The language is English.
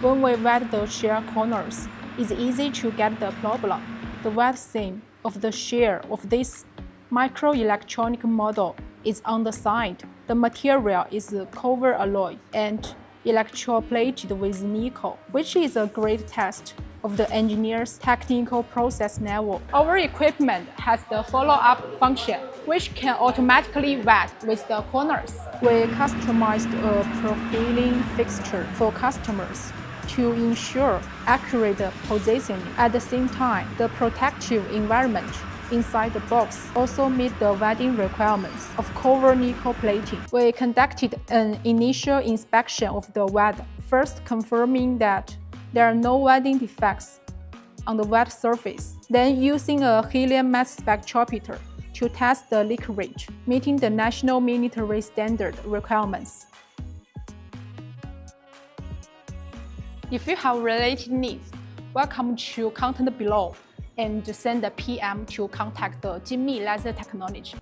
When we weld the shear corners, it's easy to get the problem. The weld seam of the shear of this microelectronic model is on the side. The material is Kovar alloy and electroplated with nickel, which is a great test of the engineer's technical process level. Our equipment has the follow-up function, which can automatically weld with the corners. We customized a profiling fixture for customers to ensure accurate positioning. At the same time, the protective environment inside the box also meet the welding requirements of Kovar nickel plating. We conducted an initial inspection of the weld, first confirming that there are no welding defects on the weld surface. Then using a helium mass spectrometer to test the leak rate, meeting the national military standard requirements. If you have related needs, welcome to contact below and send a PM to contact the Jimmy Laser Technology.